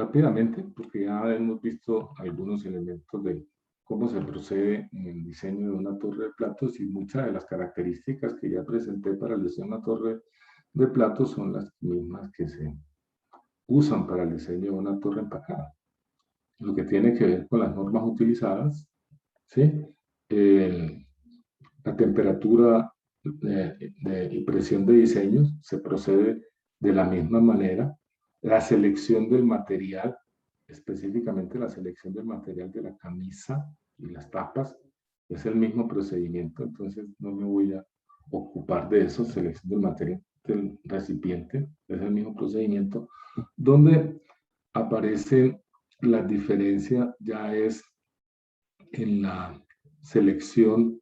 Rápidamente, porque ya hemos visto algunos elementos de cómo se procede en el diseño de una torre de platos y muchas de las características que ya presenté para el diseño de una torre de platos son las mismas que se usan para el diseño de una torre empacada. Lo que tiene que ver con las normas utilizadas, ¿sí? El- la temperatura y presión de diseño se procede de la misma manera. La selección del material, específicamente la selección del material de la camisa y las tapas, es el mismo procedimiento, entonces no me voy a ocupar de eso. Selección del material del recipiente, es el mismo procedimiento. Donde aparece la diferencia ya es en la selección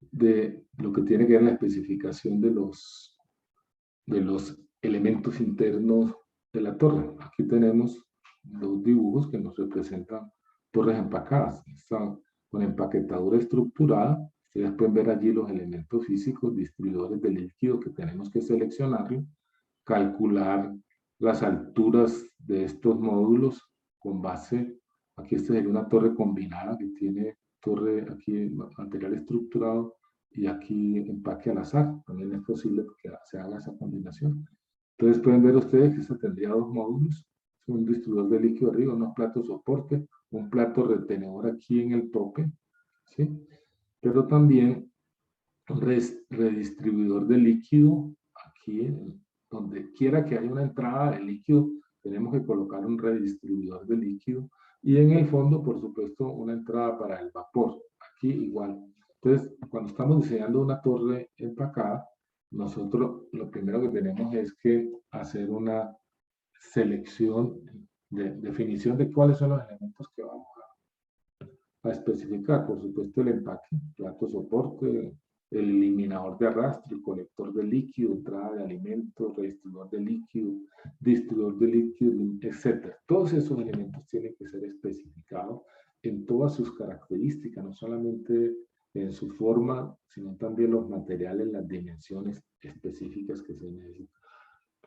de lo que tiene que ver la especificación de los elementos internos de la torre. Aquí tenemos los dibujos que nos representan torres empacadas. Están con empaquetadura estructurada. Ustedes pueden ver allí los elementos físicos, distribuidores de líquido que tenemos que seleccionar, calcular las alturas de estos módulos con base, aquí esta sería una torre combinada que tiene torre, aquí material estructurado y aquí empaque al azar. También es posible que se haga esa combinación. Entonces pueden ver ustedes que esta tendría dos módulos, un distribuidor de líquido arriba, unos platos soporte, un plato retenedor aquí en el tope, ¿sí? Pero también un redistribuidor de líquido aquí, donde quiera que haya una entrada de líquido, tenemos que colocar un redistribuidor de líquido y en el fondo, por supuesto, una entrada para el vapor. Aquí igual. Entonces, cuando estamos diseñando una torre empacada, nosotros lo primero que tenemos es que hacer una selección de definición de cuáles son los elementos que vamos a especificar. Por supuesto, el empaque, plato soporte, el eliminador de arrastre, el colector de líquido, entrada de alimentos, distribuidor de líquido, etc. Todos esos elementos tienen que ser especificados en todas sus características, no solamente en su forma, sino también los materiales, las dimensiones específicas que se necesitan.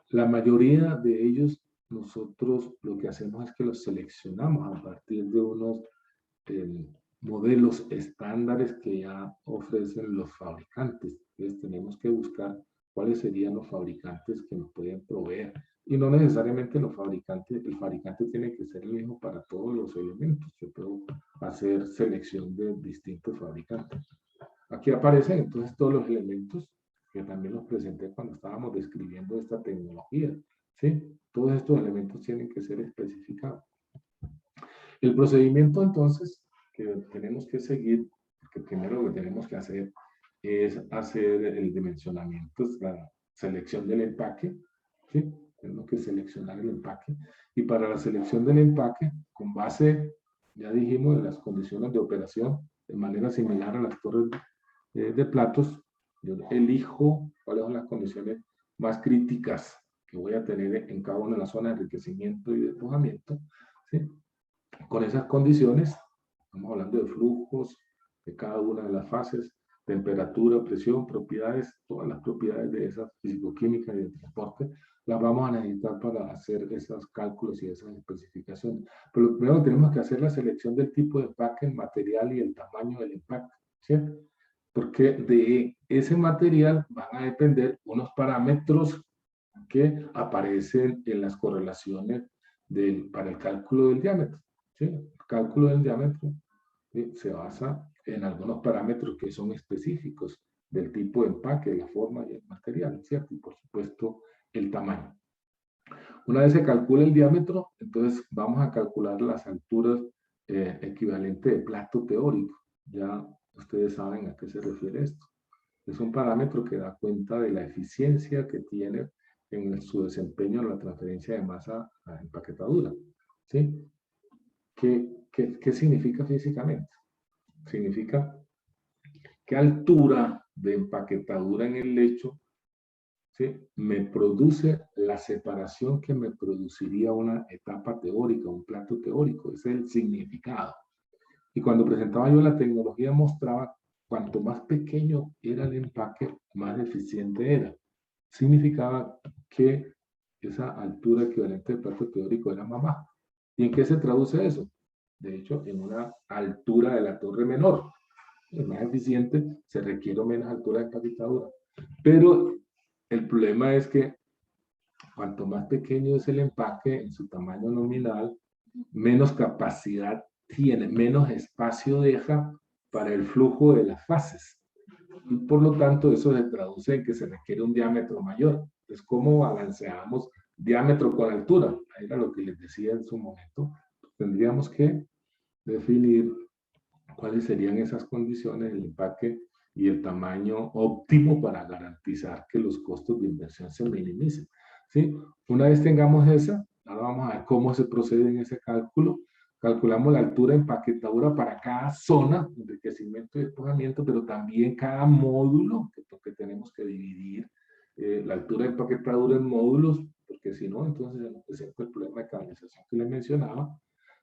La mayoría de ellos, nosotros lo que hacemos es que los seleccionamos a partir de unos modelos estándares que ya ofrecen los fabricantes. Entonces tenemos que buscar cuáles serían los fabricantes que nos pueden proveer. Y no necesariamente los fabricantes, el fabricante tiene que ser el mismo para todos los elementos. Yo puedo hacer selección de distintos fabricantes. Aquí aparecen entonces todos los elementos que también los presenté cuando estábamos describiendo esta tecnología. ¿Sí? Todos estos elementos tienen que ser especificados. El procedimiento entonces que tenemos que seguir, que primero lo que tenemos que hacer es hacer el dimensionamiento, es la selección del empaque, ¿sí? Tenemos que seleccionar el empaque y para la selección del empaque, con base, ya dijimos, en las condiciones de operación, de manera similar a las torres de platos, yo elijo cuáles son las condiciones más críticas que voy a tener en cada una de las zonas de enriquecimiento y despojamiento, ¿sí? Con esas condiciones, estamos hablando de flujos de cada una de las fases, temperatura, presión, propiedades, todas las propiedades de esas fisicoquímicas y de transporte, las vamos a necesitar para hacer esos cálculos y esas especificaciones. Pero lo primero que tenemos que hacer es la selección del tipo de empaque, el material y el tamaño del empaque, ¿cierto? Porque de ese material van a depender unos parámetros que aparecen en las correlaciones para el cálculo del diámetro. ¿Sí? El cálculo del diámetro, ¿sí?, se basa en algunos parámetros que son específicos del tipo de empaque, la forma y el material, ¿cierto? Y por supuesto el tamaño. Una vez se calcula el diámetro, entonces vamos a calcular las alturas equivalentes de plato teórico. Ya ustedes saben a qué se refiere esto. Es un parámetro que da cuenta de la eficiencia que tiene en su desempeño en la transferencia de masa a empaquetadura. ¿Sí? ¿Qué significa físicamente? Significa qué altura de empaquetadura en el lecho, ¿sí?, me produce la separación que me produciría una etapa teórica, un plato teórico. Ese es el significado. Y cuando presentaba yo la tecnología mostraba cuanto más pequeño era el empaque, más eficiente era. Significaba que esa altura equivalente del plato teórico era más baja. ¿Y en qué se traduce eso? De hecho, en una altura de la torre menor. Es más eficiente, se requiere menos altura de empaquetadura. Pero el problema es que cuanto más pequeño es el empaque en su tamaño nominal, menos capacidad tiene, menos espacio deja para el flujo de las fases. Y por lo tanto, eso se traduce en que se requiere un diámetro mayor. Entonces, ¿cómo balanceamos diámetro con altura? Era lo que les decía en su momento. Tendríamos que definir cuáles serían esas condiciones, el empaque y el tamaño óptimo para garantizar que los costos de inversión se minimicen. ¿Sí? Una vez tengamos esa, ahora vamos a ver cómo se procede en ese cálculo. Calculamos la altura de empaquetadura para cada zona, enriquecimiento y despojamiento, pero también cada módulo, porque tenemos que dividir la altura de empaquetadura en módulos, porque si no, entonces se nos presenta el problema de canalización que les mencionaba.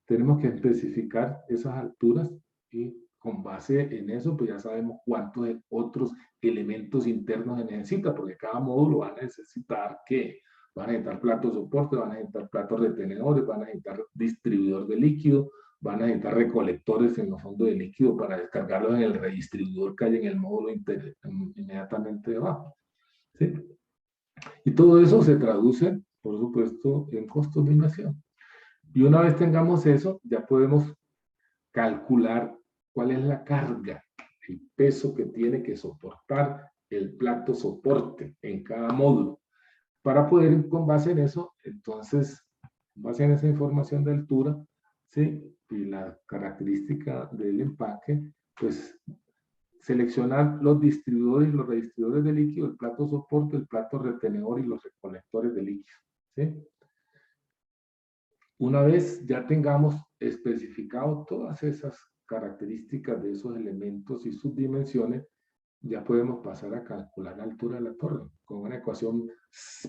Tenemos que especificar esas alturas y con base en eso, pues ya sabemos cuántos otros elementos internos se necesita, porque cada módulo va a necesitar que van a necesitar platos de soporte, van a necesitar platos retenedores, van a necesitar distribuidor de líquido, van a necesitar recolectores en los fondos de líquido para descargarlos en el redistribuidor que hay en el módulo inmediatamente debajo. ¿Sí? Y todo eso se traduce, por supuesto, en costos de inversión. Y una vez tengamos eso, ya podemos calcular cuál es la carga, el peso que tiene que soportar el plato soporte en cada módulo. Para poder, con base en eso, entonces, con base en esa información de altura, ¿sí? Y la característica del empaque, pues seleccionar los distribuidores y los redistribuidores de líquido, el plato soporte, el plato retenedor y los recolectores de líquido. ¿Sí? Una vez ya tengamos especificado todas esas características de esos elementos y sus dimensiones, ya podemos pasar a calcular la altura de la torre con una ecuación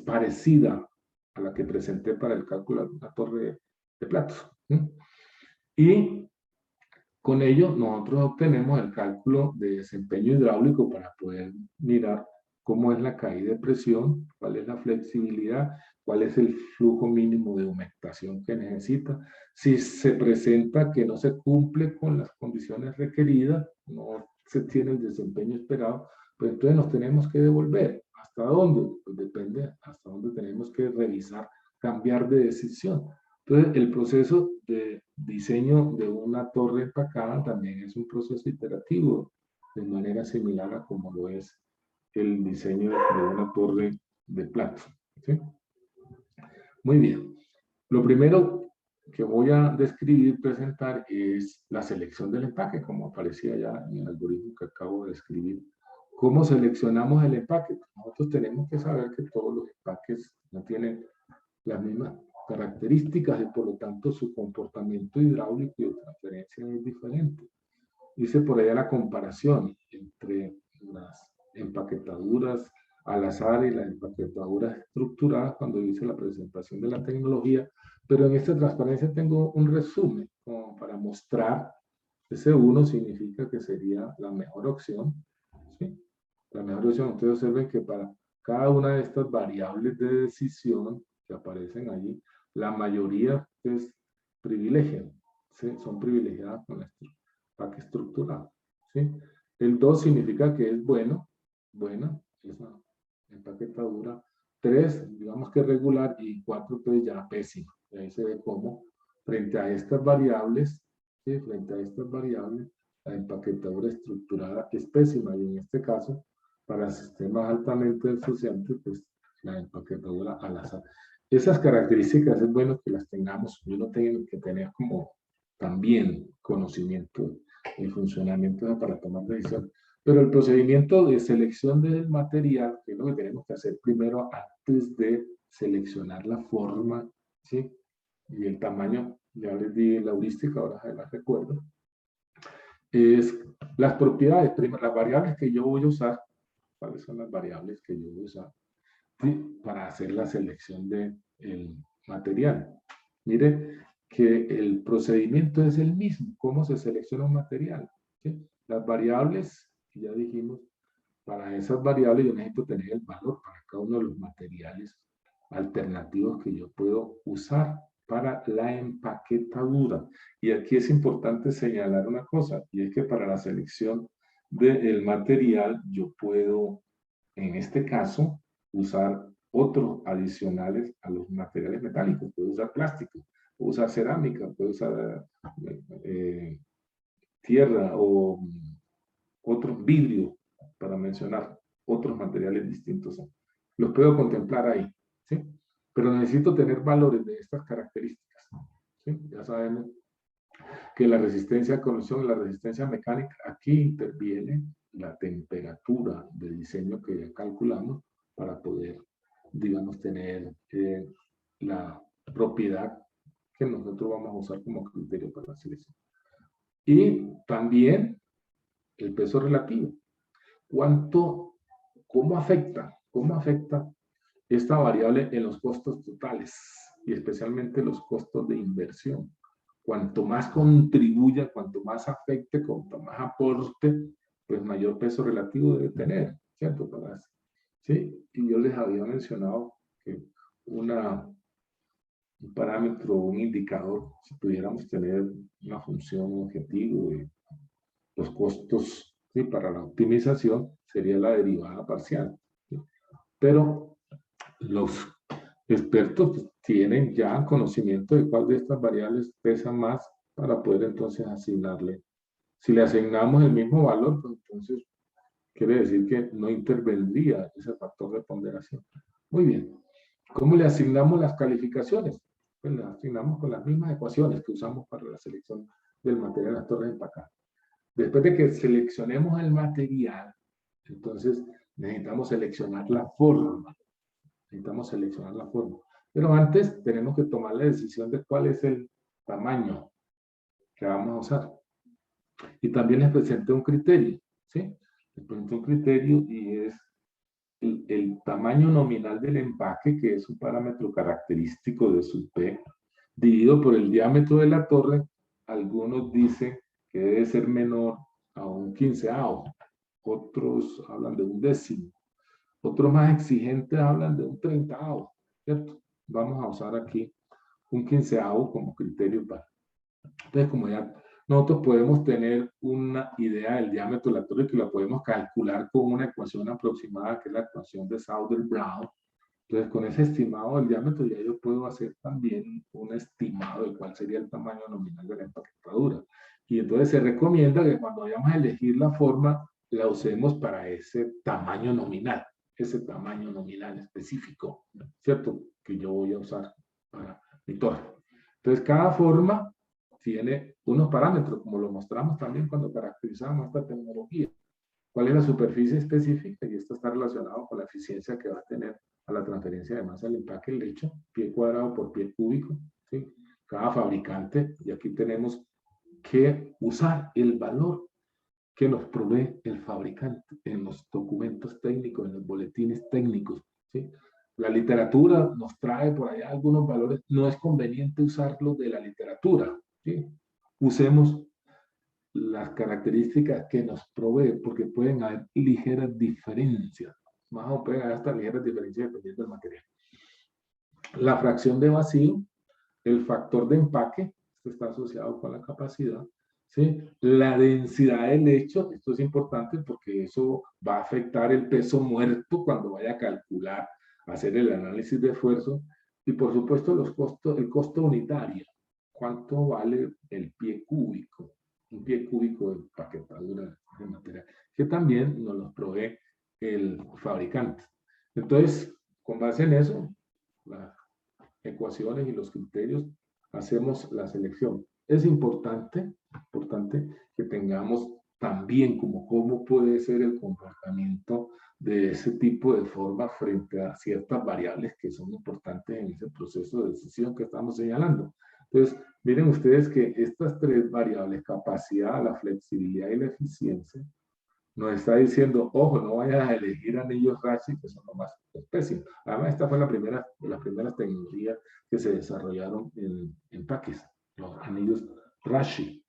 parecida a la que presenté para el cálculo de la torre de platos. Y con ello nosotros obtenemos el cálculo de desempeño hidráulico para poder mirar cómo es la caída de presión, cuál es la flexibilidad, cuál es el flujo mínimo de humectación que necesita. Si se presenta que no se cumple con las condiciones requeridas, no se tiene el desempeño esperado, pues entonces nos tenemos que devolver. ¿Hasta dónde? Pues depende hasta dónde tenemos que revisar, cambiar de decisión. Entonces, el proceso de diseño de una torre empacada también es un proceso iterativo, de manera similar a como lo es el diseño de una torre de plato. ¿Sí? Muy bien. Lo primero que voy a describir, presentar, es la selección del empaque, como aparecía ya en el algoritmo que acabo de describir. ¿Cómo seleccionamos el empaque? Nosotros tenemos que saber que todos los empaques no tienen las mismas características y por lo tanto su comportamiento hidráulico y de transferencia es diferente. Hice por allá la comparación entre las empaquetaduras al azar y las empaquetaduras estructuradas cuando hice la presentación de la tecnología, pero en esta transparencia tengo un resumen como para mostrar ese uno significa que sería la mejor opción. ¿Sí? La mejor opción, ustedes observen que para cada una de estas variables de decisión que aparecen allí, la mayoría es privilegian, ¿sí? Son privilegiadas con el empaque estructurado. ¿Sí? El 2 significa que es bueno, buena, esa empaquetadura. 3, digamos que regular, y 4, pues ya pésimo. Y ahí se ve cómo, frente a estas variables, ¿sí? Frente a estas variables, la empaquetadura estructurada es pésima, y en este caso, para sistemas altamente ensuciantes, pues la empaquetadura al azar. Esas características es bueno que las tengamos, yo no tengo que tener como también conocimiento y funcionamiento para tomar decisiones. Pero el procedimiento de selección del material, que es lo que tenemos que hacer primero antes de seleccionar la forma, ¿sí? Y el tamaño, ya les di la heurística, ahora se las recuerdo, es las propiedades, las variables que yo voy a usar, cuáles son las variables que yo voy a usar, ¿sí? Para hacer la selección del material. Mire que el procedimiento es el mismo, cómo se selecciona un material, ¿sí? Las variables, ya dijimos, para esas variables yo necesito tener el valor para cada uno de los materiales alternativos que yo puedo usar para la empaquetadura. Y aquí es importante señalar una cosa, y es que para la selección del material yo puedo, en este caso, usar otros adicionales a los materiales metálicos. Puedo usar plástico, puedo usar cerámica, puedo usar tierra o otros vidrio, para mencionar otros materiales distintos. Los puedo contemplar ahí, ¿sí? Pero necesito tener valores de estas características, ¿sí? Ya sabemos que la resistencia a corrosión y la resistencia mecánica, aquí interviene la temperatura de diseño que ya calculamos para poder, digamos, tener la propiedad que nosotros vamos a usar como criterio para la selección. Y también el peso relativo. ¿Cómo afecta esta variable en los costos totales y especialmente los costos de inversión? Cuanto más contribuya, cuanto más afecte, cuanto más aporte, pues mayor peso relativo debe tener, ¿cierto? ¿Sí? Y yo les había mencionado que un parámetro, un indicador, si pudiéramos tener una función, un objetivo de los costos, ¿sí?, para la optimización, sería la derivada parcial, ¿sí? Pero los expertos tienen ya conocimiento de cuál de estas variables pesa más para poder entonces asignarle. Si le asignamos el mismo valor, pues entonces quiere decir que no intervendría ese factor de ponderación. Muy bien. ¿Cómo le asignamos las calificaciones? Pues las asignamos con las mismas ecuaciones que usamos para la selección del material de las torres empacadas. Después de que seleccionemos el material, entonces necesitamos seleccionar la forma. Pero antes tenemos que tomar la decisión de cuál es el tamaño que vamos a usar. Y también les presenté un criterio, ¿sí? Les presenté un criterio y es el tamaño nominal del empaque, que es un parámetro característico de su P, dividido por el diámetro de la torre. Algunos dicen que debe ser menor a un quinceavo, otros hablan de un décimo, otros más exigentes hablan de un treintavo, ¿cierto? Vamos a usar aquí un quinceavo como criterio para. Entonces, como ya nosotros podemos tener una idea del diámetro de la torre que la podemos calcular con una ecuación aproximada, que es la ecuación de Sauter-Brown. Entonces, con ese estimado del diámetro ya yo puedo hacer también un estimado de cuál sería el tamaño nominal de la empaquetadura. Y entonces se recomienda que cuando vayamos a elegir la forma, la usemos para ese tamaño nominal específico, ¿cierto? Que yo voy a usar para mi torre. Entonces, cada forma tiene unos parámetros, como lo mostramos también cuando caracterizamos esta tecnología. ¿Cuál es la superficie específica? Y esto está relacionado con la eficiencia que va a tener a la transferencia de masa al empaque del lecho, pie cuadrado por pie cúbico, ¿sí? Cada fabricante, y aquí tenemos que usar el valor que nos provee el fabricante en los documentos técnicos, en los boletines técnicos, ¿sí? La literatura nos trae por allá algunos valores, no es conveniente usarlos de la literatura, ¿sí? Usemos las características que nos provee, porque pueden haber ligeras diferencias, más o pueden haber hasta ligeras diferencias dependiendo del material. La fracción de vacío, el factor de empaque, esto está asociado con la capacidad, ¿sí? La densidad del lecho, esto es importante porque eso va a afectar el peso muerto cuando vaya a calcular, hacer el análisis de esfuerzo, y por supuesto los costos, el costo unitario, cuánto vale el pie cúbico, un pie cúbico de empaquetadura de material, que también nos los provee el fabricante. Entonces, con base en eso, las ecuaciones y los criterios, hacemos la selección. Es importante que tengamos también como cómo puede ser el comportamiento de ese tipo de forma frente a ciertas variables que son importantes en ese proceso de decisión que estamos señalando. Entonces, miren ustedes que estas tres variables, capacidad, la flexibilidad y la eficiencia, nos está diciendo, ojo, no vayas a elegir anillos Rashi, que son los más pésimos. Además, esta fue la primera de las primeras tecnologías que se desarrollaron en empaques, los anillos Rashi,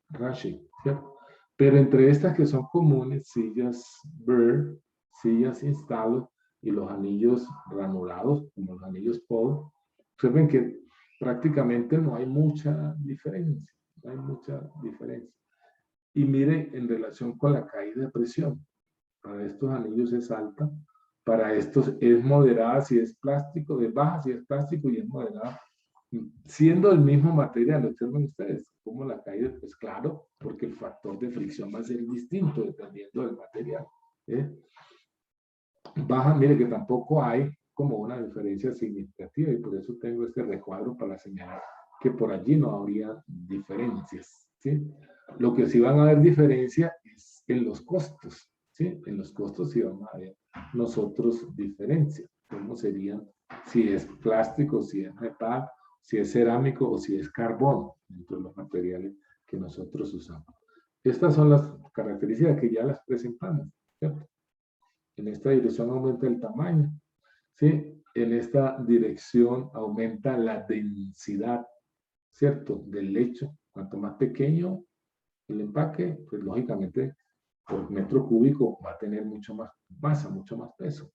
¿cierto? Pero entre estas que son comunes, sillas Burr, sillas Instalo y los anillos granulados, como los anillos Paul, observen que prácticamente no hay mucha diferencia. No hay mucha diferencia. Y mire, en relación con la caída de presión, para estos anillos es alta, para estos es moderada si es plástico, es baja si es plástico y es moderada. Siendo el mismo material, observen ustedes, cómo la caída, pues claro, porque el factor de fricción va a ser distinto dependiendo del material. Baja, mire que tampoco hay como una diferencia significativa y por eso tengo este recuadro para señalar que por allí no habría diferencias, ¿sí? Lo que sí van a haber diferencia es en los costos, ¿sí? En los costos sí van a haber nosotros diferencia. ¿Cómo serían? Si es plástico, si es metal, si es cerámico o si es carbón, dentro de los materiales que nosotros usamos. Estas son las características que ya las presentamos, ¿cierto? En esta dirección aumenta el tamaño, ¿sí? En esta dirección aumenta la densidad, ¿cierto? Del lecho. Cuanto más pequeño el empaque, pues lógicamente por metro cúbico va a tener mucho más masa, mucho más peso.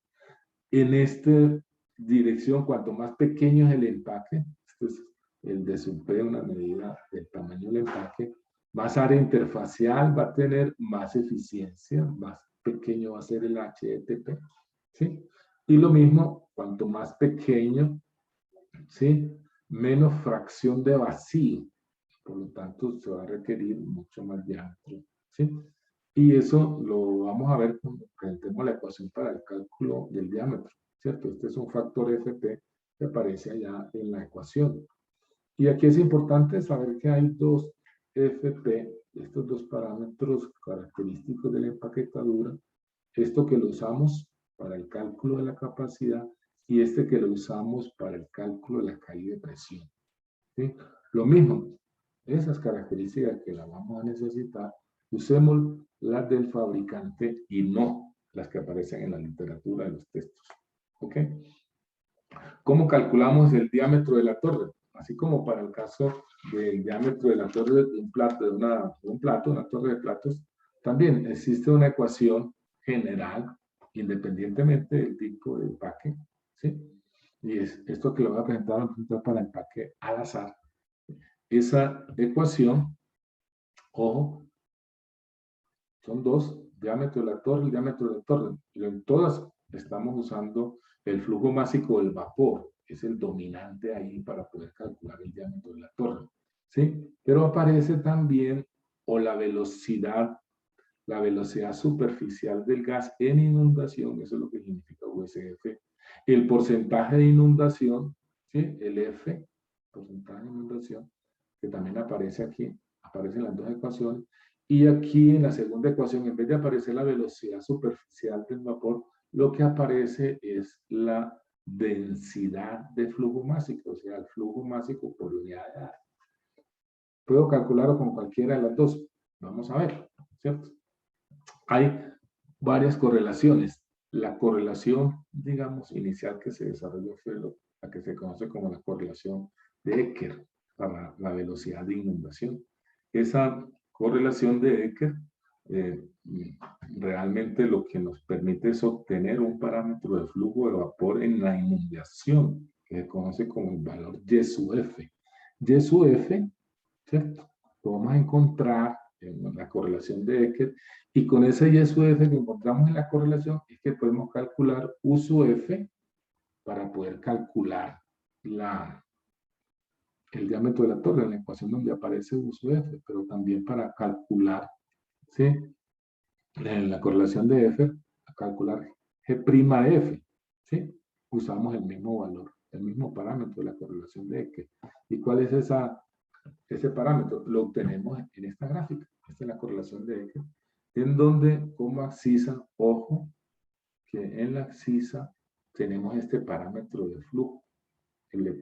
En esta dirección, cuanto más pequeño es el empaque, este es el desempeño, una medida del tamaño del empaque, más área interfacial va a tener más eficiencia, más pequeño va a ser el HTP, ¿sí? Y lo mismo, cuanto más pequeño, ¿sí? Menos fracción de vacío, por lo tanto se va a requerir mucho más diámetro, ¿sí? Y eso lo vamos a ver cuando presentemos la ecuación para el cálculo del diámetro, ¿cierto? Este es un factor FP que aparece allá en la ecuación. Y aquí es importante saber que hay dos FP, estos dos parámetros característicos de la empaquetadura, esto que lo usamos para el cálculo de la capacidad y este que lo usamos para el cálculo de la caída de presión, ¿sí? Lo mismo, esas características que las vamos a necesitar, usemos las del fabricante y no las que aparecen en la literatura de los textos. ¿Ok? ¿Cómo calculamos el diámetro de la torre? Así como para el caso del diámetro de la torre de un plato, una torre de platos, también existe una ecuación general, independientemente del tipo de empaque, ¿sí? Y es esto que lo voy a presentar para empaque al azar. Esa ecuación, ojo, son dos, diámetro de la torre y diámetro de la torre. Y en todas estamos usando el flujo másico del vapor, que es el dominante ahí para poder calcular el diámetro de la torre, ¿sí? Pero aparece también, o la velocidad superficial del gas en inundación, eso es lo que significa USF. El porcentaje de inundación, ¿sí? El F, porcentaje de inundación, que también aparece aquí, aparecen las dos ecuaciones, y aquí en la segunda ecuación, en vez de aparecer la velocidad superficial del vapor, lo que aparece es la densidad de flujo másico, o sea, el flujo másico por unidad de área. Puedo calcularlo con cualquiera de las dos. Vamos a ver, ¿cierto? Hay varias correlaciones. La correlación, digamos, inicial que se desarrolló fue la que se conoce como la correlación de Ecker para la velocidad de inundación. Esa correlación de Ecker realmente lo que nos permite es obtener un parámetro de flujo de vapor en la inundación, que se conoce como el valor Y sub F. Y sub F, ¿cierto? Lo vamos a encontrar en la correlación de Ecker, y con ese Y sub F que encontramos en la correlación es que podemos calcular U sub F para poder calcular el diámetro de la torre en la ecuación donde aparece U sub F, pero también para calcular, ¿sí? En la correlación de F, a calcular G' de F, ¿sí? Usamos el mismo valor, el mismo parámetro de la correlación de Ecker. ¿Y cuál es ese parámetro? Lo obtenemos en esta gráfica. Esta es la correlación de Ecker, en donde como abscisa, ojo, que en la abscisa tenemos este parámetro de flujo, el de',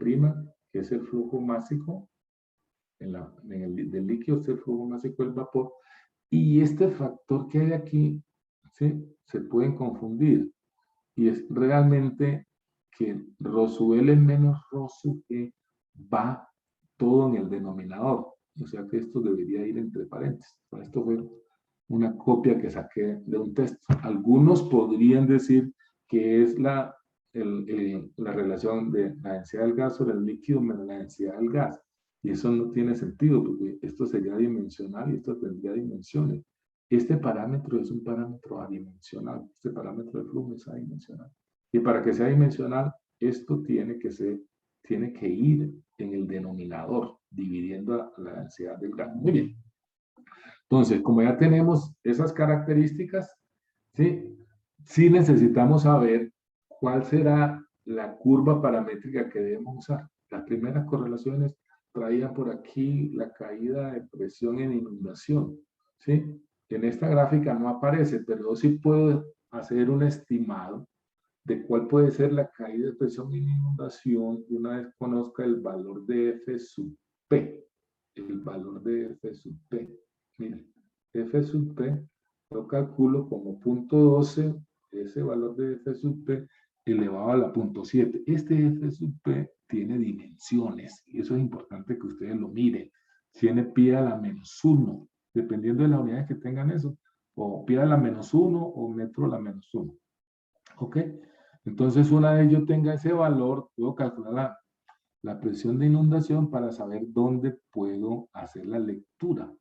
que es el flujo másico, del líquido es el flujo másico del vapor, y este factor que hay aquí, ¿sí? Se pueden confundir, y es realmente que Rho sub L menos Rho sub E va todo en el denominador, o sea que esto debería ir entre paréntesis. Esto fue una copia que saqué de un texto. Algunos podrían decir que es la relación de la densidad del gas sobre el líquido menos la densidad del gas. Y eso no tiene sentido, porque esto sería dimensional y esto tendría dimensiones. Este parámetro es un parámetro adimensional. Este parámetro de flujo es adimensional. Y para que sea dimensional, esto tiene que ir en el denominador, dividiendo la densidad del gas. Muy bien. Entonces, como ya tenemos esas características, sí necesitamos saber cuál será la curva paramétrica que debemos usar. Las primeras correlaciones traían por aquí la caída de presión en inundación. ¿Sí? En esta gráfica no aparece, pero sí puedo hacer un estimado de cuál puede ser la caída de presión en inundación una vez conozca el valor de F sub P. El valor de F sub P. Miren, F sub P lo calculo como 0.12, ese valor de F sub P elevado a la 0.7. Este F sub P tiene dimensiones, y eso es importante que ustedes lo miren. Tiene pi a la menos 1, dependiendo de las unidades que tengan eso, o pi a la menos 1 o metro a la menos 1. ¿Ok? Entonces, una vez yo tenga ese valor, puedo calcular la presión de inundación para saber dónde puedo hacer la lectura,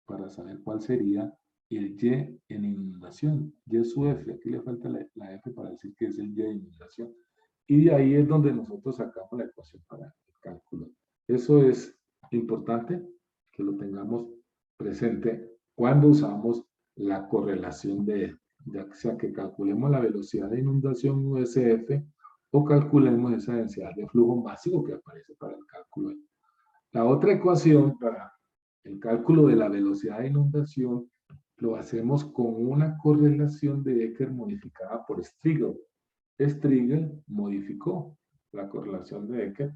para saber cuál sería el Y en inundación, Y sub F. Aquí le falta la F para decir que es el Y de inundación. Y de ahí es donde nosotros sacamos la ecuación para el cálculo. Eso es importante que lo tengamos presente cuando usamos la correlación ya sea que calculemos la velocidad de inundación USF o calculemos esa densidad de flujo masivo que aparece para el cálculo. La otra ecuación para el cálculo de la velocidad de inundación lo hacemos con una correlación de Ecker modificada por Strigel. Strigel modificó la correlación de Ecker,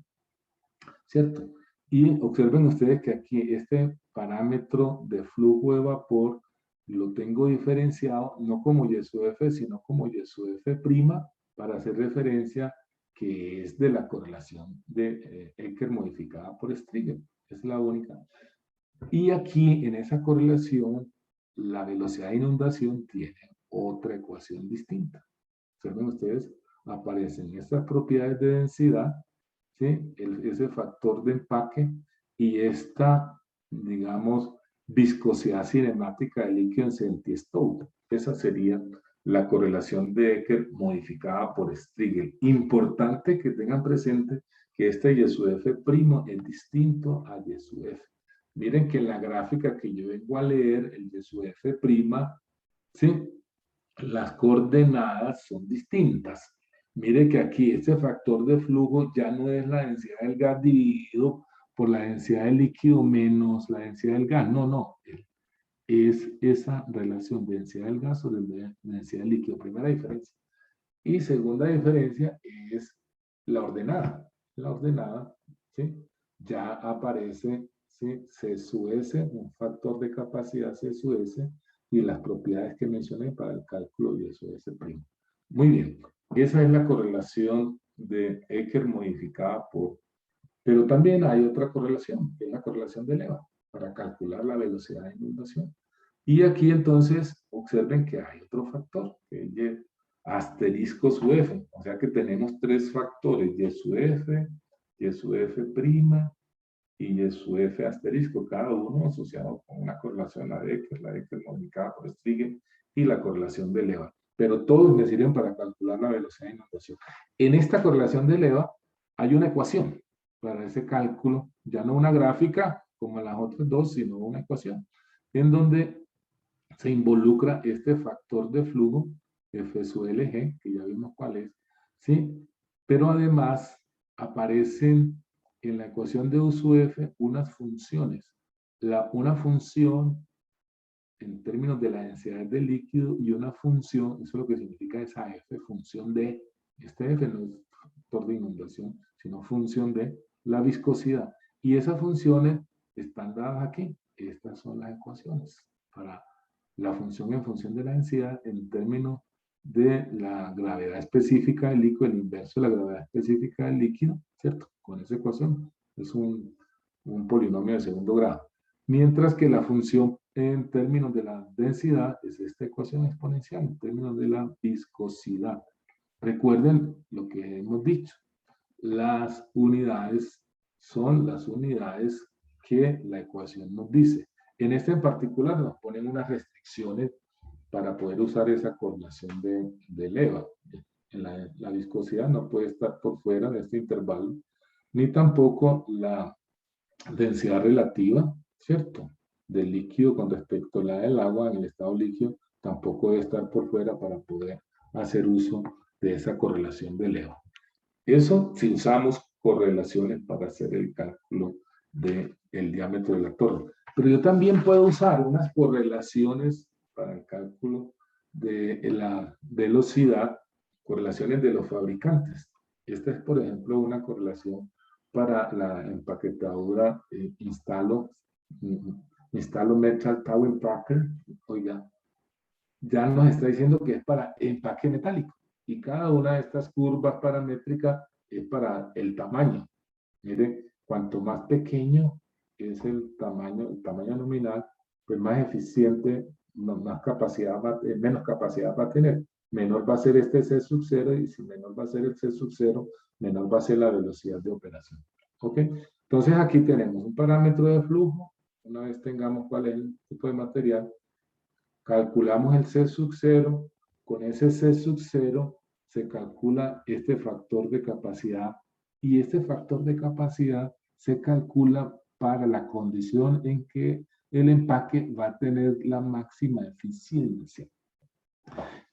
¿cierto? Y observen ustedes que aquí este parámetro de flujo de vapor lo tengo diferenciado no como Y sub F, sino como Y sub F' para hacer referencia que es de la correlación de Ecker modificada por Strigel. Es la única. Y aquí en esa correlación la velocidad de inundación tiene otra ecuación distinta. Observen ustedes, aparecen estas propiedades de densidad, ¿sí? Ese factor de empaque y esta, digamos, viscosidad cinemática del líquido en centi-Stokes. Esa sería la correlación de Ecker modificada por Strigel. Importante que tengan presente que este Y sub F' es distinto a Y sub F. Miren que en la gráfica que yo vengo a leer, el Y sub F', ¿sí? Las coordenadas son distintas. Mire que aquí este factor de flujo ya no es la densidad del gas dividido por la densidad del líquido menos la densidad del gas. No, no. Es esa relación de densidad del gas sobre la densidad del líquido. Primera diferencia. Y segunda diferencia es la ordenada. La ordenada, ¿sí? Ya aparece, ¿sí? C sub S, un factor de capacidad C sub S, y las propiedades que mencioné para el cálculo de eso S'. Muy bien, esa es la correlación de Ecker modificada por... Pero también hay otra correlación, que es la correlación de Leva, para calcular la velocidad de inundación. Y aquí entonces observen que hay otro factor, que es Y asterisco sub F. O sea que tenemos tres factores, Y sub F, Y sub F' y Y sub F asterisco, cada uno asociado con una correlación, la Ecker modificada por Strigel, y la correlación de Leva. Pero todos me sirven para calcular la velocidad de inundación. En esta correlación de Leva hay una ecuación para ese cálculo, ya no una gráfica como en las otras dos, sino una ecuación, en donde se involucra este factor de flujo, F sub LG, que ya vimos cuál es, ¿sí? Pero además aparecen en la ecuación de U sub F unas funciones. Una función en términos de la densidad del líquido y una función, eso es lo que significa esa F, función de, este F no es factor de inundación, sino función de la viscosidad. Y esas funciones están dadas aquí. Estas son las ecuaciones para la función en función de la densidad en términos de la gravedad específica del líquido, el inverso de la gravedad específica del líquido, ¿cierto? Con esa ecuación es un polinomio de segundo grado. Mientras que la función en términos de la densidad es esta ecuación exponencial, en términos de la viscosidad. Recuerden lo que hemos dicho. Las unidades son las unidades que la ecuación nos dice. En este en particular nos ponen unas restricciones para poder usar esa correlación de leva. La viscosidad no puede estar por fuera de este intervalo, ni tampoco la densidad relativa, ¿cierto?, del líquido con respecto a la del agua en el estado líquido, tampoco debe estar por fuera para poder hacer uso de esa correlación de leva. Eso si usamos correlaciones para hacer el cálculo del diámetro de la torre. Pero yo también puedo usar unas correlaciones para el cálculo de la velocidad, correlaciones de los fabricantes. Esta es, por ejemplo, una correlación para la empaquetadura instalo Metal Tower Packer. Oiga, ya nos está diciendo que es para empaque metálico. Y cada una de estas curvas paramétricas es para el tamaño. Miren, cuanto más pequeño es el tamaño nominal, pues más eficiente, más capacidad menos capacidad va a tener. Menor va a ser este C sub 0, y si menor va a ser el C sub 0, menor va a ser la velocidad de operación. ¿Ok? Entonces aquí tenemos un parámetro de flujo. Una vez tengamos cuál es el tipo de material, calculamos el C sub 0, con ese C sub 0 se calcula este factor de capacidad, y este factor de capacidad se calcula para la condición en que el empaque va a tener la máxima eficiencia.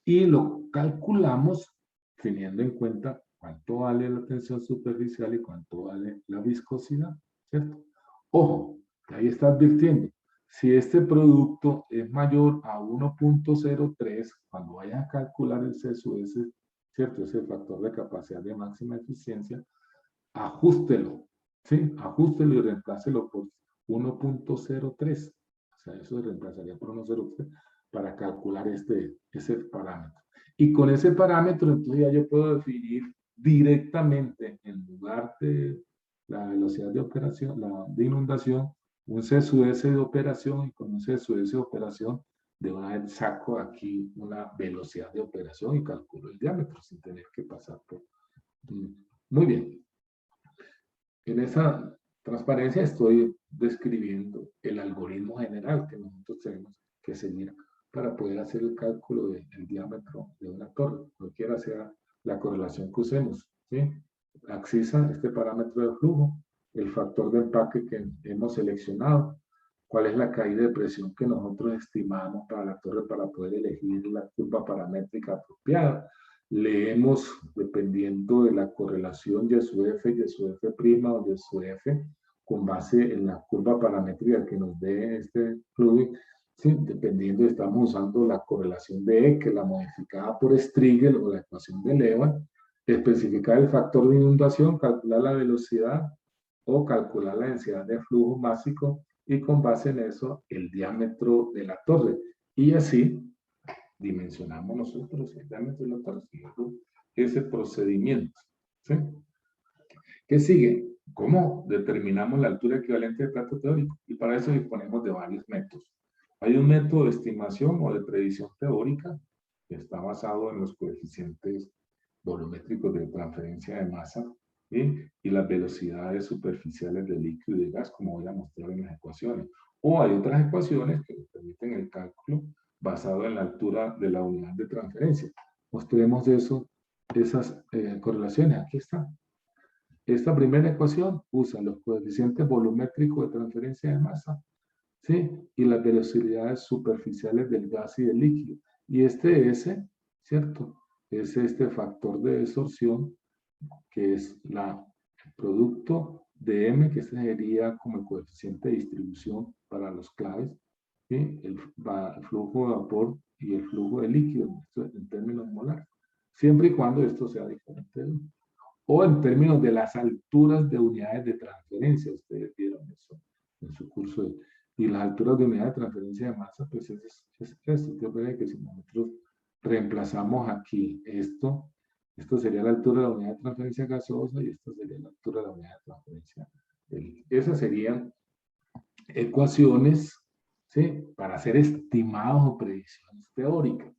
Y lo calculamos teniendo en cuenta cuánto vale la tensión superficial y cuánto vale la viscosidad, ¿cierto? Ojo, ahí está advirtiendo. Si este producto es mayor a 1.03, cuando vayas a calcular el C sub S, ¿cierto? Ese factor de capacidad de máxima eficiencia, ajústelo, ¿sí? Ajústelo y reemplácelo por 1.03. O sea, eso se reemplazaría por 1.03 para calcular ese parámetro. Y con ese parámetro, entonces ya yo puedo definir directamente, en lugar de la velocidad de operación, de inundación, un C sub S de operación, y con un C sub S de operación, de una vez saco aquí una velocidad de operación y calculo el diámetro sin tener que pasar por... Muy bien. En esa transparencia estoy describiendo el algoritmo general que nosotros tenemos que seguir para poder hacer el cálculo del diámetro de una torre, cualquiera sea la correlación que usemos, ¿sí? Axisa, este parámetro de flujo, el factor de empaque que hemos seleccionado, cuál es la caída de presión que nosotros estimamos para la torre para poder elegir la curva paramétrica apropiada. Leemos, dependiendo de la correlación Y sub F, Y sub F' o Y sub F, con base en la curva paramétrica que nos dé este fluido. Sí, dependiendo, estamos usando la correlación de E, que es la modificada por Strigel o la ecuación de Leva, especificar el factor de inundación, calcular la velocidad o calcular la densidad de flujo básico, y con base en eso el diámetro de la torre. Y así dimensionamos nosotros el diámetro de la torre siguiendo ese procedimiento. ¿Sí? ¿Qué sigue? ¿Cómo determinamos la altura equivalente de plato teórico? Y para eso disponemos de varios métodos. Hay un método de estimación o de predicción teórica que está basado en los coeficientes volumétricos de transferencia de masa, ¿sí?, y las velocidades superficiales de líquido y de gas, como voy a mostrar en las ecuaciones. O hay otras ecuaciones que nos permiten el cálculo basado en la altura de la unidad de transferencia. Mostremos esas correlaciones. Aquí está. Esta primera ecuación usa los coeficientes volumétricos de transferencia de masa, ¿sí?, y las velocidades superficiales del gas y del líquido. Y este S, ¿cierto?, es este factor de desorción, que es el producto de M, que este sería como el coeficiente de distribución para los claves, ¿sí?, el flujo de vapor y el flujo de líquido, en términos molares, siempre y cuando esto sea diferente. O en términos de las alturas de unidades de transferencia, ustedes vieron eso en su curso. Y las alturas de unidad de transferencia de masa, pues es esto. Usted puede que si nosotros reemplazamos aquí esto sería la altura de la unidad de transferencia gaseosa, y esto sería la altura de la unidad de transferencia de líquido. Esas serían ecuaciones, ¿sí?, para hacer estimados o predicciones teóricas.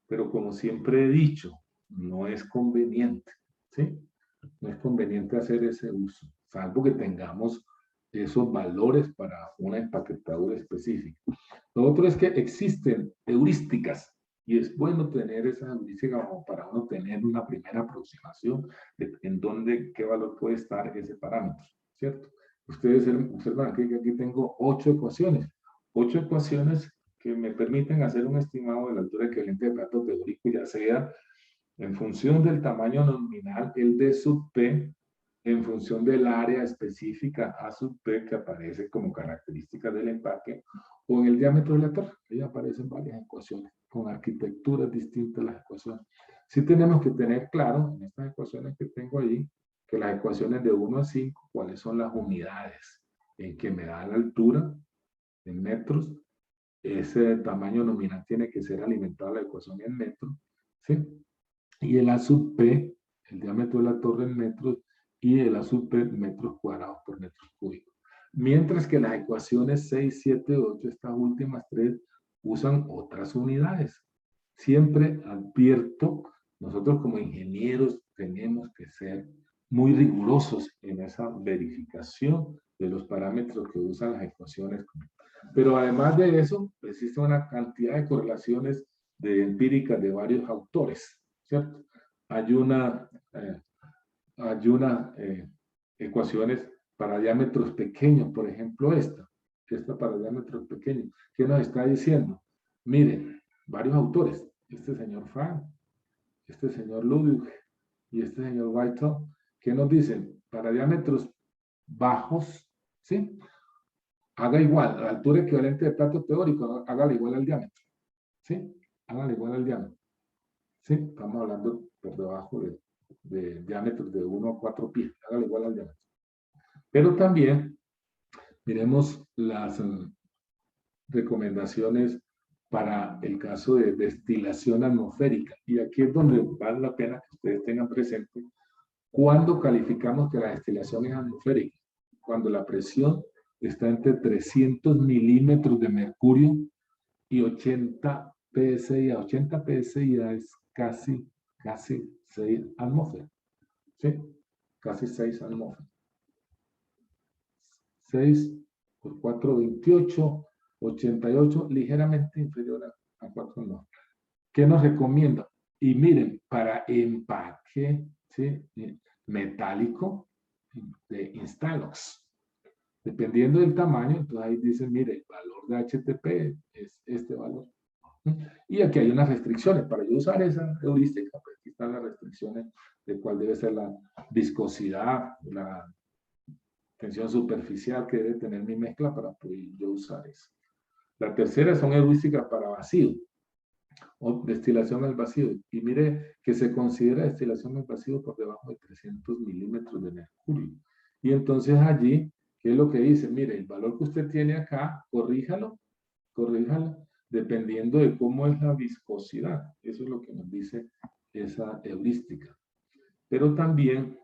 Pero como siempre he dicho, no es conveniente, ¿sí? No es conveniente hacer ese uso, salvo que tengamos esos valores para una empaquetadura específica. Lo otro es que existen heurísticas y es bueno tener esas heurísticas como para uno tener una primera aproximación de en dónde, qué valor puede estar ese parámetro, ¿cierto? Ustedes observan aquí que aquí tengo 8 ecuaciones que me permiten hacer un estimado de la altura equivalente de plato teórico, ya sea en función del tamaño nominal, el D sub P, en función del área específica A sub P que aparece como característica del empaque, o en el diámetro de la torre. Ahí aparecen varias ecuaciones, con arquitecturas distintas las ecuaciones. Sí tenemos que tener claro, en estas ecuaciones que tengo ahí, que las ecuaciones de 1 a 5, cuáles son las unidades en que me da la altura en metros. Ese tamaño nominal tiene que ser alimentado a la ecuación en metros, ¿sí? Y el A sub P, el diámetro de la torre en metros, y el A sub P metros cuadrados por metros cúbicos. Mientras que las ecuaciones 6, 7, 8, estas últimas tres, usan otras unidades. Siempre advierto, nosotros como ingenieros tenemos que ser muy rigurosos en esa verificación de los parámetros que usan las ecuaciones. Pero además de eso, existe una cantidad de correlaciones empíricas de varios autores, ¿cierto? Hay una ecuaciones para diámetros pequeños, por ejemplo esta para diámetros pequeños, que nos está diciendo, miren, varios autores, este señor Frank, este señor Ludwig y este señor Whitehall, que nos dicen, para diámetros bajos, ¿sí? Haga igual, la altura equivalente de plato teórico, hágale igual al diámetro, ¿sí? Hágale igual al diámetro. Sí, estamos hablando por debajo de diámetros de 1 a 4 pies, hágale igual al diámetro. Pero también miremos las recomendaciones para el caso de destilación atmosférica. Y aquí es donde vale la pena que ustedes tengan presente cuando calificamos que la destilación es atmosférica. Cuando la presión está entre 300 milímetros de mercurio y 80 PSI. 80 PSI es casi 6 atmósferas. ¿Sí? Casi 6 atmósferas. 6 por 4, 28, 88, ligeramente inferior a 4 atmósferas. ¿Qué nos recomienda? Y miren, para empaque, ¿sí? Metálico de Instalox. Dependiendo del tamaño, entonces ahí dice, mire, el valor de HTP es este valor. Y aquí hay unas restricciones. Para yo usar esa heurística, pues aquí están las restricciones de cuál debe ser la viscosidad, la tensión superficial que debe tener mi mezcla para poder yo usar eso. La tercera son heurísticas para vacío o destilación al vacío. Y mire que se considera destilación al vacío por debajo de 300 milímetros de mercurio. Y entonces allí, ¿qué es lo que dice? Mire, el valor que usted tiene acá, corríjalo, dependiendo de cómo es la viscosidad. Eso es lo que nos dice esa heurística. Pero también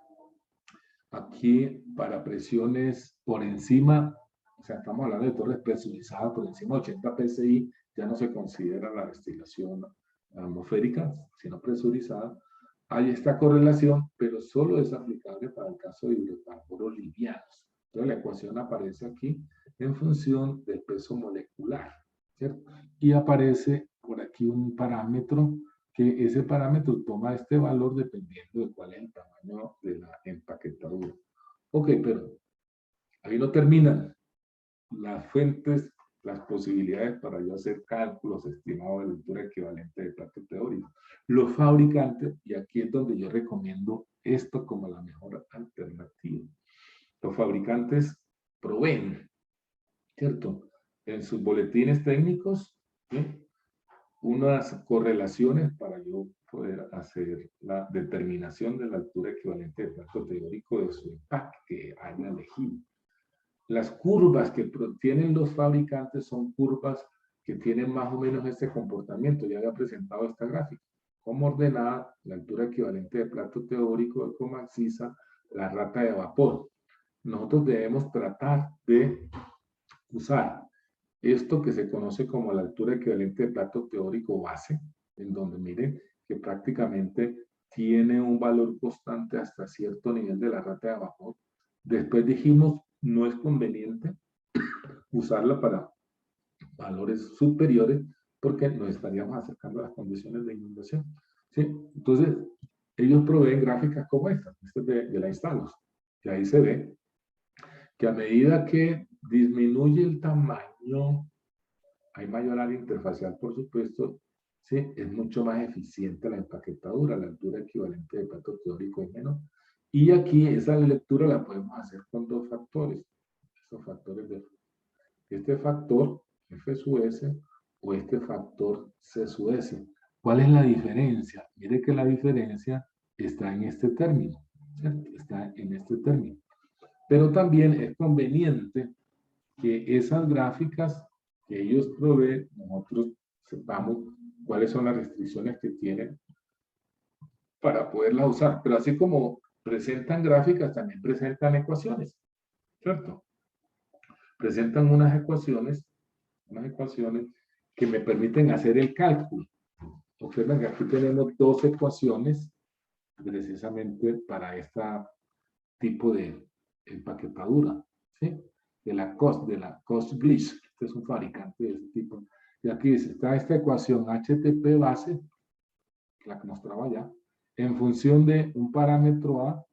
aquí para presiones por encima, o sea, estamos hablando de torres presurizadas por encima de 80 PSI, ya no se considera la destilación atmosférica, sino presurizada. Hay esta correlación, pero solo es aplicable para el caso de hidrocarburos livianos. Entonces la ecuación aparece aquí en función del peso molecular, ¿cierto? Y aparece por aquí un parámetro que ese parámetro toma este valor dependiendo de cuál es el tamaño de la empaquetadura. Ok, pero ahí no terminan las fuentes, las posibilidades para yo hacer cálculos estimados de la altura equivalente de plato teórico. Los fabricantes, y aquí es donde yo recomiendo esto como la mejor alternativa. Los fabricantes proveen, ¿cierto? En sus boletines técnicos, ¿sí? Unas correlaciones para yo poder hacer la determinación de la altura equivalente de plato teórico de su empaque que haya elegido. Las curvas que tienen los fabricantes son curvas que tienen más o menos este comportamiento. Ya había presentado esta gráfica. Como ordenada, la altura equivalente de plato teórico, ecomaxisa, la rata de vapor. Nosotros debemos tratar de usar esto que se conoce como la altura equivalente de plato teórico base, en donde miren que prácticamente tiene un valor constante hasta cierto nivel de la rata de vapor. Después dijimos, no es conveniente usarla para valores superiores porque nos estaríamos acercando a las condiciones de inundación. ¿Sí? Entonces, ellos proveen gráficas como esta es de la Instalos, que ahí se ve que a medida que disminuye el tamaño, hay mayor área interfacial, por supuesto, ¿sí? Es mucho más eficiente la empaquetadura, la altura equivalente de plato teórico es menor. Y aquí esa lectura la podemos hacer con dos factores. Estos factores de este factor F sub S o este factor C sub S. ¿Cuál es la diferencia? Mire que la diferencia está en este término, ¿cierto? Está en este término. Pero también es conveniente que esas gráficas que ellos proveen, nosotros sepamos cuáles son las restricciones que tienen para poderlas usar. Pero así como presentan gráficas, también presentan ecuaciones, ¿cierto? Presentan unas ecuaciones que me permiten hacer el cálculo. Observen que aquí tenemos dos ecuaciones precisamente para este tipo de empaquetadura, ¿sí? De la Costgliss. Este es un fabricante de este tipo. Y aquí dice, está esta ecuación HTP base, la que mostraba ya, en función de un parámetro A,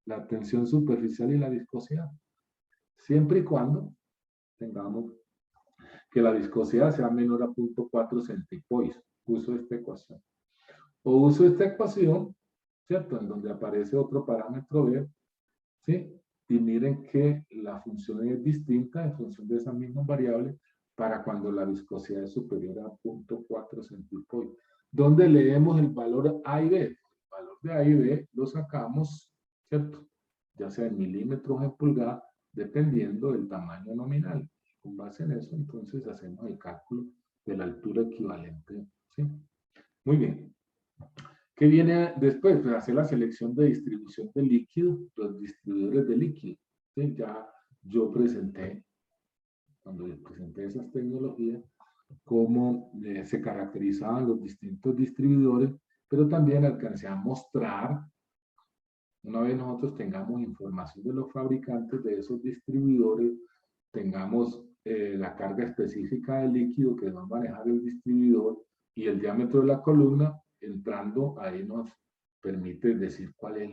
la tensión superficial y la viscosidad. Siempre y cuando tengamos que la viscosidad sea menor a 0.4 centipoise. Uso esta ecuación. O uso esta ecuación, ¿cierto? En donde aparece otro parámetro B, ¿sí? Y miren que la función es distinta en función de esa misma variable para cuando la viscosidad es superior a 0.4 centipoise. ¿Dónde leemos el valor A y B? El valor de A y B lo sacamos, ¿cierto? Ya sea en milímetros o en pulgadas, dependiendo del tamaño nominal. Con base en eso, entonces hacemos el cálculo de la altura equivalente, ¿sí? Muy bien. ¿Qué viene después? Pues hacer la selección de distribución de líquido, los distribuidores de líquido. ¿Sí? Ya yo presenté, cuando presenté esas tecnologías, cómo se caracterizaban los distintos distribuidores, pero también alcancé a mostrar, una vez nosotros tengamos información de los fabricantes de esos distribuidores, tengamos la carga específica del líquido que va a manejar el distribuidor y el diámetro de la columna, entrando ahí nos permite decir cuál es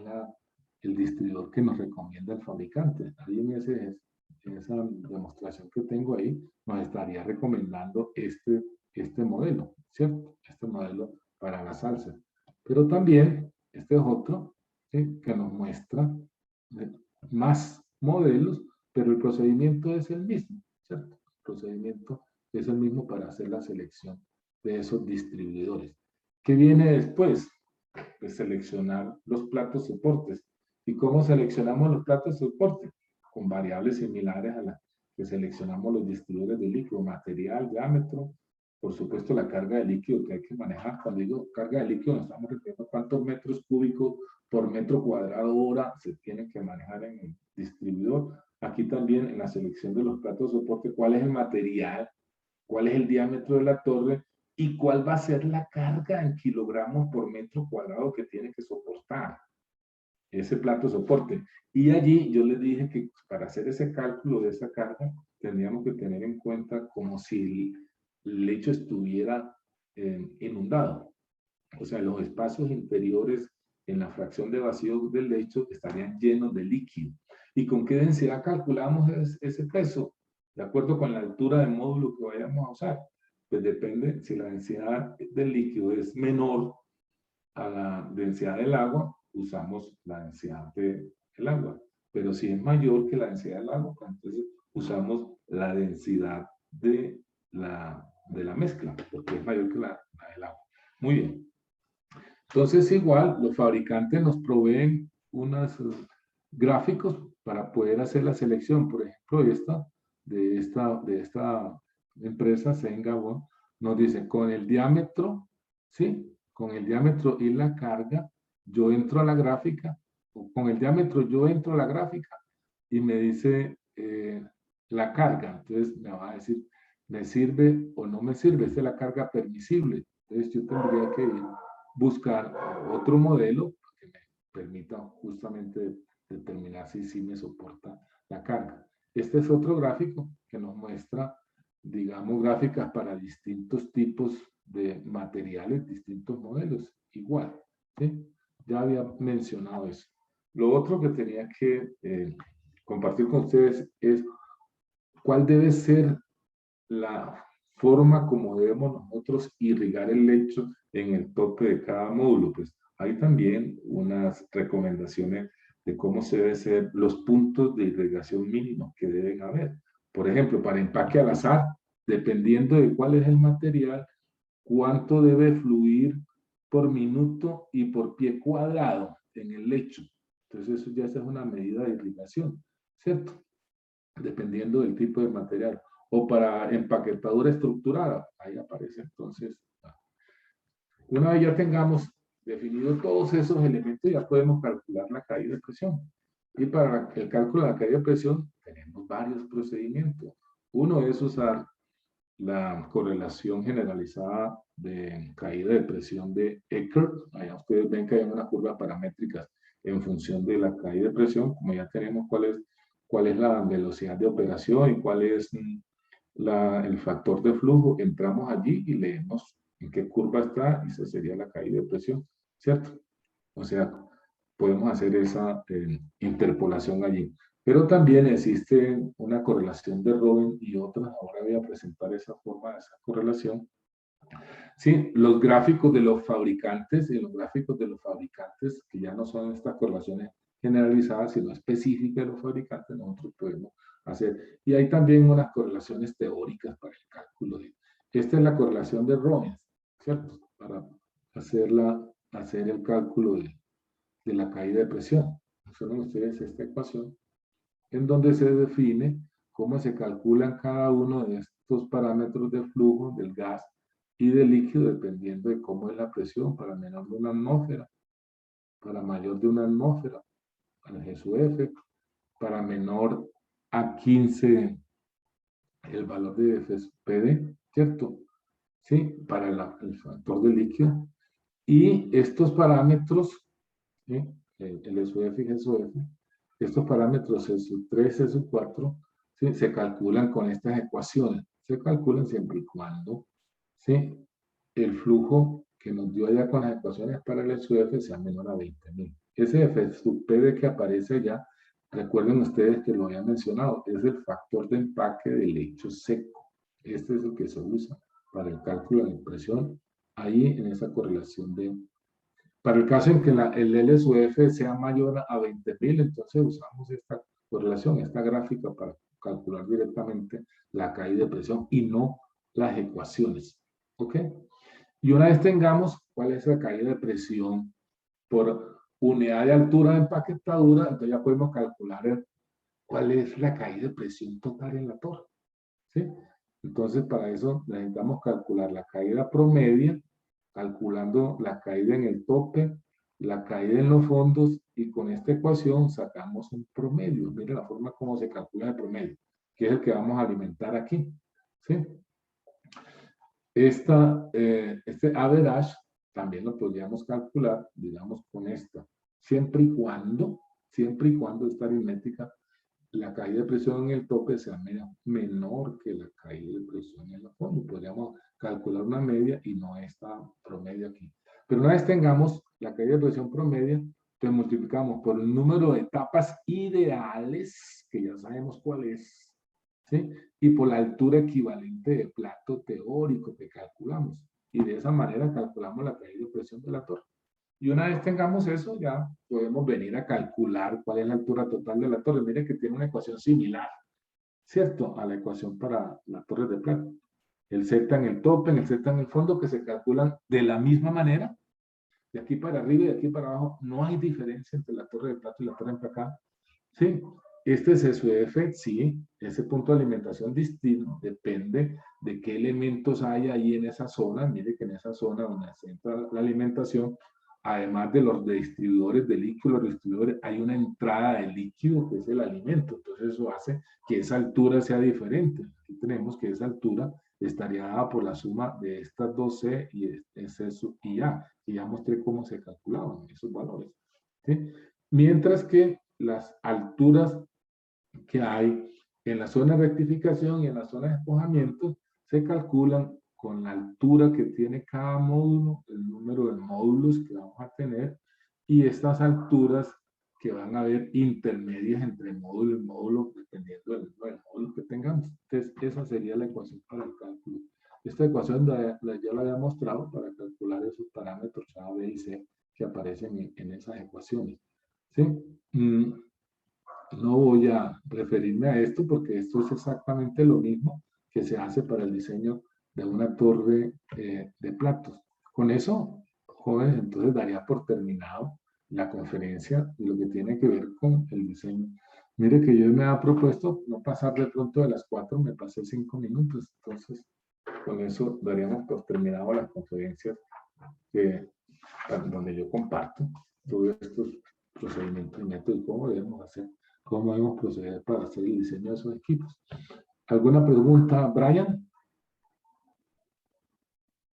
el distribuidor que nos recomienda el fabricante. Ahí en esa demostración que tengo ahí, nos estaría recomendando este modelo, ¿cierto? Este modelo para la salsa. Pero también, este es otro, ¿sí? Que nos muestra más modelos, pero el procedimiento es el mismo, ¿cierto? El procedimiento es el mismo para hacer la selección de esos distribuidores. ¿Qué viene después? Pues seleccionar los platos soportes. ¿Y cómo seleccionamos los platos soportes? Con variables similares a las que seleccionamos los distribuidores de líquido, material, diámetro, por supuesto la carga de líquido que hay que manejar. Cuando digo carga de líquido, nos estamos refiriendo a cuántos metros cúbicos por metro cuadrado hora se tienen que manejar en el distribuidor. Aquí también en la selección de los platos soporte, cuál es el material, cuál es el diámetro de la torre y cuál va a ser la carga en kilogramos por metro cuadrado que tiene que soportar ese plato soporte. Y allí yo les dije que para hacer ese cálculo de esa carga, tendríamos que tener en cuenta como si el lecho estuviera inundado. O sea, los espacios interiores en la fracción de vacío del lecho estarían llenos de líquido. ¿Y con qué densidad calculamos ese peso? De acuerdo con la altura del módulo que vayamos a usar. Pues depende si la densidad del líquido es menor a la densidad del agua, usamos la densidad del agua. Pero si es mayor que la densidad del agua, pues entonces usamos la densidad de la mezcla, porque es mayor que la del agua. Muy bien. Entonces, igual, los fabricantes nos proveen unos gráficos para poder hacer la selección. Por ejemplo, de esta empresa, Sengabon, nos dice con el diámetro, ¿sí? Con el diámetro y la carga, yo entro a la gráfica, o con el diámetro yo entro a la gráfica y me dice la carga. Entonces me va a decir, ¿me sirve o no me sirve? Esta es la carga permisible. Entonces yo tendría que ir buscar otro modelo que me permita justamente determinar si sí me soporta la carga. Este es otro gráfico que nos muestra, digamos, gráficas para distintos tipos de materiales, distintos modelos. Igual, ¿sí? Ya había mencionado eso. Lo otro que tenía que compartir con ustedes es cuál debe ser la forma como debemos nosotros irrigar el lecho en el tope de cada módulo. Pues hay también unas recomendaciones de cómo se deben ser los puntos de irrigación mínimos que deben haber. Por ejemplo, para empaque al azar, dependiendo de cuál es el material, cuánto debe fluir por minuto y por pie cuadrado en el lecho. Entonces eso ya es una medida de irrigación, ¿cierto? Dependiendo del tipo de material. O para empaquetadura estructurada, ahí aparece entonces. Una vez ya tengamos definido todos esos elementos, ya podemos calcular la caída de presión. Y para el cálculo de la caída de presión tenemos varios procedimientos. Uno es usar la correlación generalizada de caída de presión de Eckert. Allá ustedes ven que hay unas curvas paramétricas en función de la caída de presión, como ya tenemos cuál es la velocidad de operación y cuál es el factor de flujo, entramos allí y leemos en qué curva está y esa sería la caída de presión, ¿cierto? O sea, podemos hacer esa interpolación allí. Pero también existe una correlación de Robin y otras. Ahora voy a presentar esa forma de esa correlación. Sí, los gráficos de los fabricantes y los gráficos de los fabricantes, que ya no son estas correlaciones generalizadas, sino específicas de los fabricantes, nosotros podemos hacer. Y hay también unas correlaciones teóricas para el cálculo. Esta es la correlación de Robin, ¿cierto? Para hacer el cálculo de la caída de presión. Observen ustedes esta ecuación en donde se define cómo se calculan cada uno de estos parámetros de flujo del gas y del líquido dependiendo de cómo es la presión para menor de una atmósfera, para mayor de una atmósfera, para G sub F, para menor a 15 el valor de F sub PD, ¿cierto? ¿Sí? Para el factor de líquido. Y estos parámetros, ¿sí? El SUF y GSUF, estos parámetros S3, S4, ¿sí? Se calculan con estas ecuaciones. Se calculan siempre y cuando, ¿sí? El flujo que nos dio allá con las ecuaciones para el SUF sea menor a 20.000. Ese F sub P que aparece allá, recuerden ustedes que lo había mencionado, es el factor de empaque del lecho seco. Este es el que se usa para el cálculo de la presión, ahí en esa correlación de... Para el caso en que el LSUF sea mayor a 20.000, entonces usamos esta correlación, esta gráfica para calcular directamente la caída de presión y no las ecuaciones. ¿Ok? Y una vez tengamos cuál es la caída de presión por unidad de altura de empaquetadura, entonces ya podemos calcular cuál es la caída de presión total en la torre. ¿Sí? Entonces, para eso necesitamos calcular la caída promedia, calculando la caída en el tope, la caída en los fondos, y con esta ecuación sacamos un promedio. Miren la forma como se calcula el promedio, que es el que vamos a alimentar aquí. ¿Sí? Este average también lo podríamos calcular, digamos, con esta, siempre y cuando esta aritmética, la caída de presión en el tope sea menor que la caída de presión en el fondo. Podríamos calcular una media y no esta promedio aquí. Pero una vez tengamos la caída de presión promedio, entonces multiplicamos por el número de etapas ideales, que ya sabemos cuál es, ¿sí? Y por la altura equivalente de plato teórico que calculamos. Y de esa manera calculamos la caída de presión de la torre. Y una vez tengamos eso, ya podemos venir a calcular cuál es la altura total de la torre. Miren que tiene una ecuación similar, ¿cierto? A la ecuación para la torre de plata. El Z en el tope, el Z en el fondo, que se calculan de la misma manera. De aquí para arriba y de aquí para abajo, no hay diferencia entre la torre de plata y la torre de empacada. ¿Sí? Este es SUF, sí, ese punto de alimentación distinto depende de qué elementos hay ahí en esa zona. Mire que en esa zona donde se entra la alimentación, además de los distribuidores de líquido, los distribuidores, hay una entrada de líquido que es el alimento. Entonces eso hace que esa altura sea diferente. Aquí tenemos que esa altura estaría dada por la suma de estas dos C y S y A. Y ya mostré cómo se calculaban esos valores. ¿Sí? Mientras que las alturas que hay en la zona de rectificación y en la zona de despojamiento se calculan con la altura que tiene cada módulo, el número de módulos que vamos a tener y estas alturas que van a haber intermedias entre módulo y módulo dependiendo del módulo que tengamos. Entonces, esa sería la ecuación para el cálculo. Esta ecuación ya la había mostrado para calcular esos parámetros A, B y C que aparecen en esas ecuaciones. ¿Sí? No voy a referirme a esto porque esto es exactamente lo mismo que se hace para el diseño de una torre de platos. Con eso, jóvenes, entonces daría por terminado la conferencia y lo que tiene que ver con el diseño. Mire que yo me había propuesto no pasar de pronto de las 4, me pasé 5 minutos, entonces con eso daríamos por terminado las conferencias donde yo comparto todos estos procedimientos y métodos y cómo debemos hacer, cómo debemos proceder para hacer el diseño de esos equipos. ¿Alguna pregunta, Brian?